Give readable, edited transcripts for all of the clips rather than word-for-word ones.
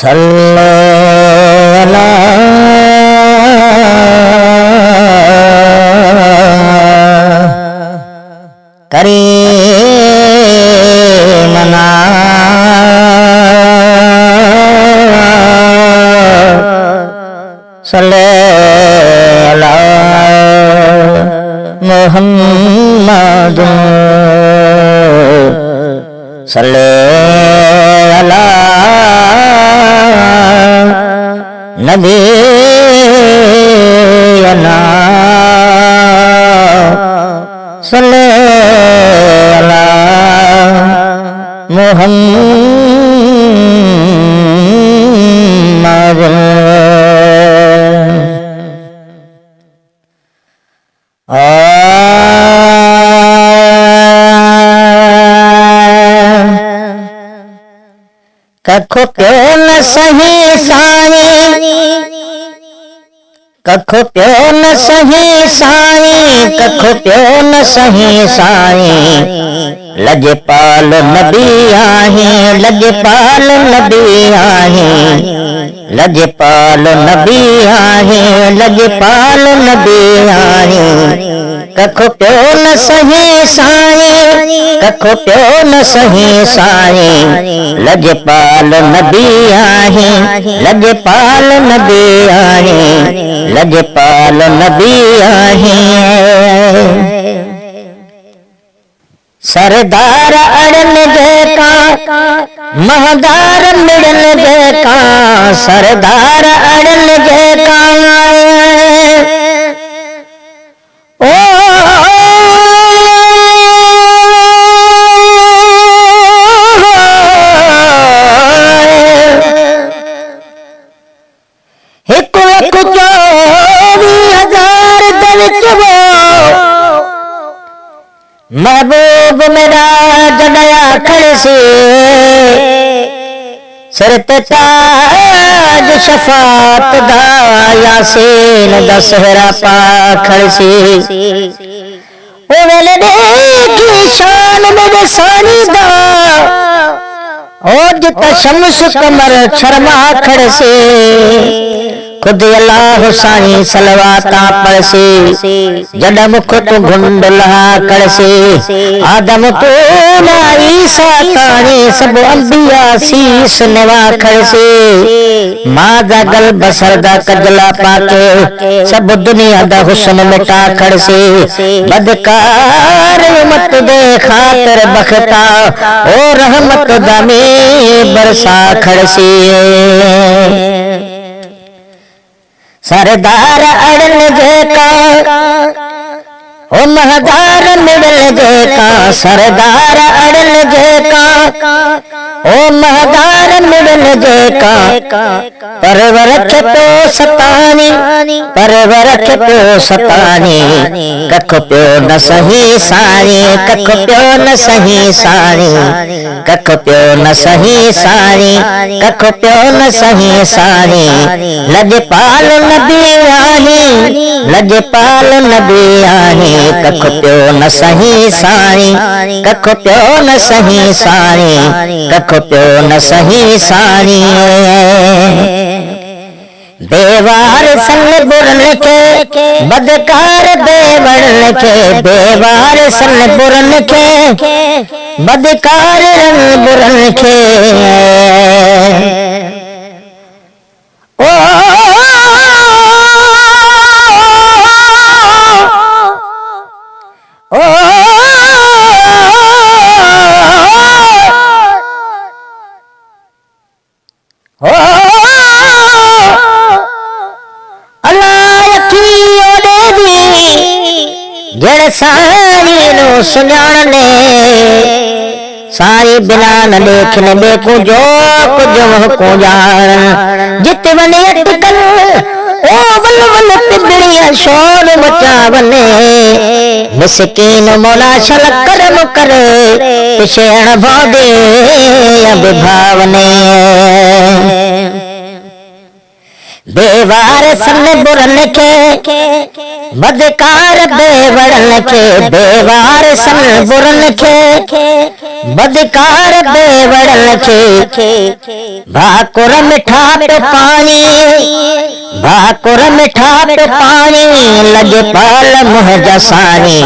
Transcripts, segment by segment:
सल्ले अला करीमना सल्ले अला मुहम्मद सल्ले अला नबीना सल्ले अला मुहम्मद। कखो प्यो न सही साई, कखो प्यो न सही साई, कखो प्यो न सही साई। लजपाल नबी आहे, लजपाल नबी आहे, लजपाल नबी आहे, लजपाल नबी आहे। कखो प्यो न सही साई, कखो प्यो न सही साई। लजपाल नबी आहे, लजपाल नबी आहे, लजपाल नबी आहे। सरदार अड़न जेका महदार मिड़न जेका, सरदार अड़न जेका ओ एक लख 24,000 दल चवो महबूब मेरा जड़या खड़से। सर ते ताज शफात दा यासीन दा सहरा पा खड़से। ओ वेले देखी शान मेरे सानी दा, ओ जिता शम्स कमर शर्मा खड़से। खुद अल्लाह साईं सलवाता पड़से, जड मुख तू घुंड लहा करसे। आदम तो ईसा ताणी सब अंबिया शीस नवा खड़से। मां दा गल बसर दा कजला पाके सब दुनिया दा हुस्न मिटा खड़से। बदकार मत दे खातर बखता, ओ रहमत दा में बरसा खड़से। सरदार अड़न जेका ओ महदार मिड़न जेका, सरदार अड़न जेका ओ महदार मिड़न जेका। परवर खे प्यो सतानी, परवर खे प्यो सतानी। कख प्यो न सही साई, कख प्यो न सही साई, कख प्यो न सही साई, कख प्यो न सही साई। लजपाल नबी आहे, लजपाल नबी आहे। कख प्यो न सही साई, कख प्यो न सही साई, कख प्यो न सही साई। बेवार सन बुरन के बदकार बेवड़न के, बेवार सन बुरन के बदकार बुरन के। ओ जड़ साई नो सुञाणे, साई बिना न देखने बेकू जो कुछ को जान। जित वने अटकल ओ वल वल तिबड़िया शोर मचा वने। मिसकीन मौला शल करम करे, पिछेण भोदे अब भावने। बेवार सन बुरन के बदकार बेवड़न के, बेवार सन बुरन के बदकार बेवड़न के, भाकुर मिठा पे पानी, भाकुर मिठा पे पानी, लगे पाल मुह जसानी,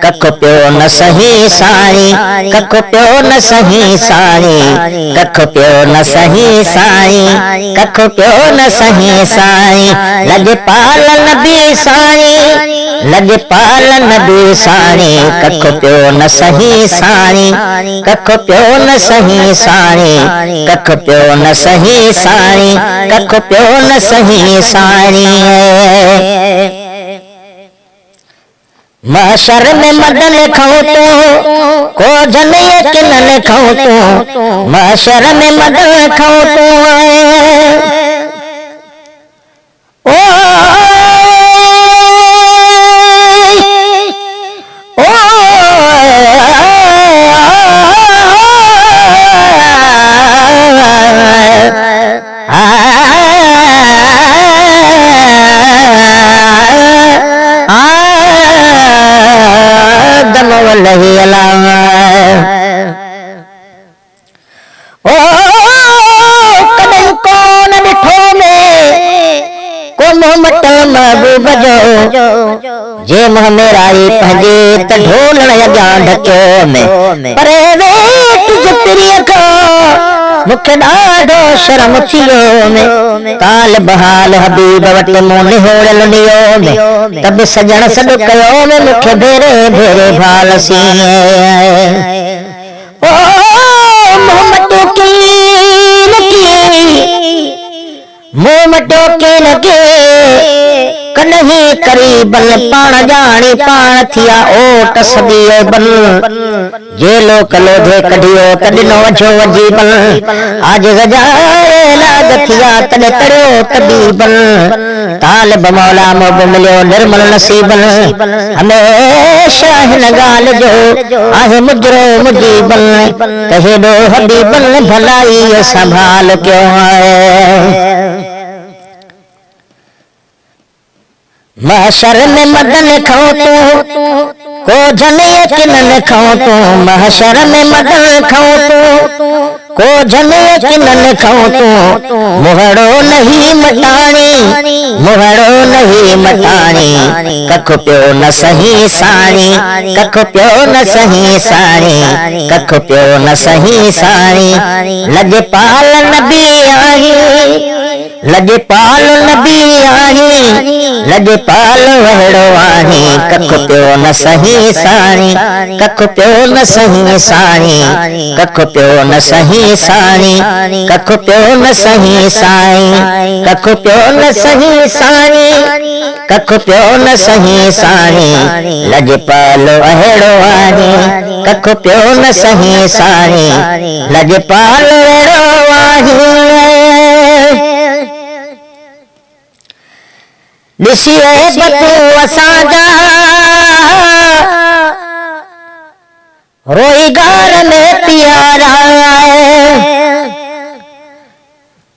कख प्यो न सही सारी, कख प्यो न सही सारी, कख प्यो न सही सारी, कख प्यो न सही सारी, लगे पाल नबी सारी, लगे पाल नबी सारी, कख प्यो न सही सारी, कख प्यो न सही सारी, कख प्यो न सही सारी, कख प्यो न सही सारी। महशर में मदन खाऊं तो को जन यकीन खाऊं तो, महशर में मदन खाऊं तो ओ जे मुँह मेरा पंजे त ढोलण जा ढकियो में, पर वे तुझ प्रिय को मुखे ॾाढो शर्म थियो में, काल बहाल हबीब वट मूं निहोड़ल नियो में, तब सजण सॾु कयो में मुखे भेरे भेरे भाल सी। ओ मोहम्मद की मोहम्मद के लगे कन्हे करीबन पाण जाने पाण थिया ओट सदिए बन, जे लोक लोधे कढियो तॾिनो वझो वजीबन, आज गजाए लाग थिया तॾे तड़ियो तबीबन, तालिब मौला मोब मिलियो निर्मल नसीबन, हमेशा हिन ॻाल्हि जो आहे मुजरो मुजीबन, कहेॾो हबीबन भलाई संभाल कयो आहे। महशर में मदन खाऊं तो को जन यकीन खाऊं तो, महशर में मदन खाऊं तो को जन यकीन खाऊं तो, मुहड़ो नहीं मटानी, मुहड़ो नहीं मटानी, कख प्यो न सही सारी, कख प्यो न सही सारी, कख प्यो न सही सारी, लगे पाल नबी आई, लगे पाल नबी आई, लगे पाल वहड़ो आहे, कख प्यो न सही सारी, कख प्यो न सही सारी, कख प्यो न सही सारी, कख प्यो न सही सारी, कख प्यो न सही सारी, कख प्यो न सही सारी, लगे पाल वहड़ो आहे, कख प्यो न सही सारी, लगे पाल वहड़ो आहे। ॾिसिए बतू असांजा रोईगार में प्यारा,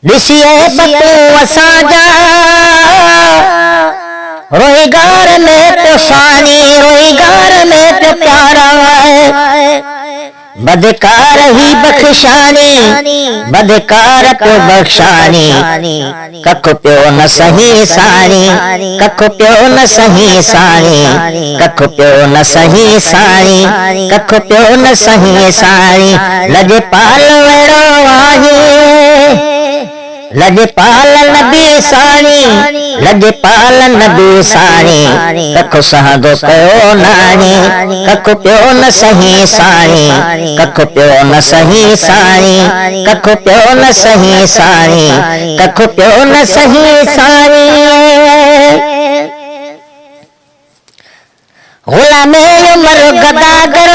ॾिसिए बतू असांजा रोईगार में तो सानी, रोईगार में तो प्यारा, बदकार ही बख्शानी, बदकार प्यो बख्शानी, कख प्यो न सही सारी, कख प्यो न सही सारी, कख प्यो न सही सारी, कख प्यो न सही सारी, लगे पाल वेड़ो आहे, लगे पाल नबी सारी, लगे पाल नबी सारी, कख सहदो कयो नानी, कख प्यो न सही सारी, कख प्यो न सही सारी, कख प्यो न सही सारी, कख प्यो न सही सारी। गुलामे उमर गदागर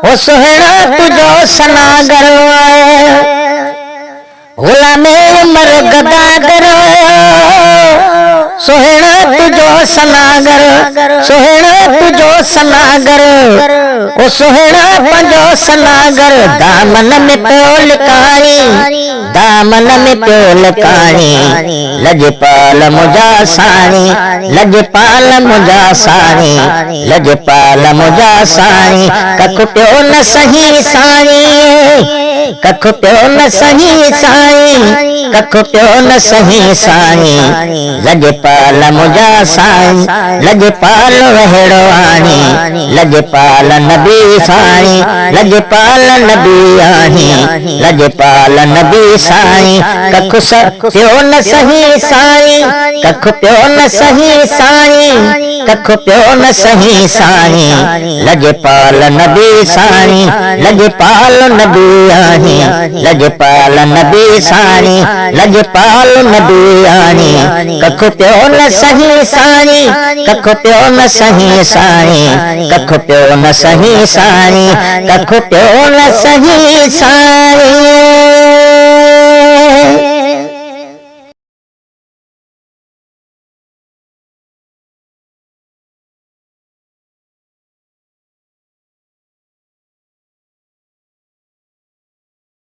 ओ सुहिणा तुझो सनागर, गुलामे उमर गदागर सुहिणा तुझो सनागर, सुहिणा तुझो सनागर, ओ सुहिणा पंहिंजो सनागर, दामन में पियो लिकारी, दामन में प्योल काणी लजपाल मुझा साणी लजपाल मुझा साणी लजपाल मुझा साणी कख प्यो न सही साणी कख प्यो न सही साणी कख प्यो न सही साणी लजपाल मुझा साणी लजपाल वहड़ो आणी लजपाल नबी साणी लजपाल नबी आणी लजपाल नबी साणी कख प्यो न सही साणी कख प्यो न सही साणी कख प्यो न सही साणी लजपाल नबी साणी लजपाल नबी आणी लजपाल नबी साणी लजपाल नबी आणी कख प्यो न सही साणी कख प्यो न सही साणी कख प्यो न सही साणी कख प्यो न सही साणी।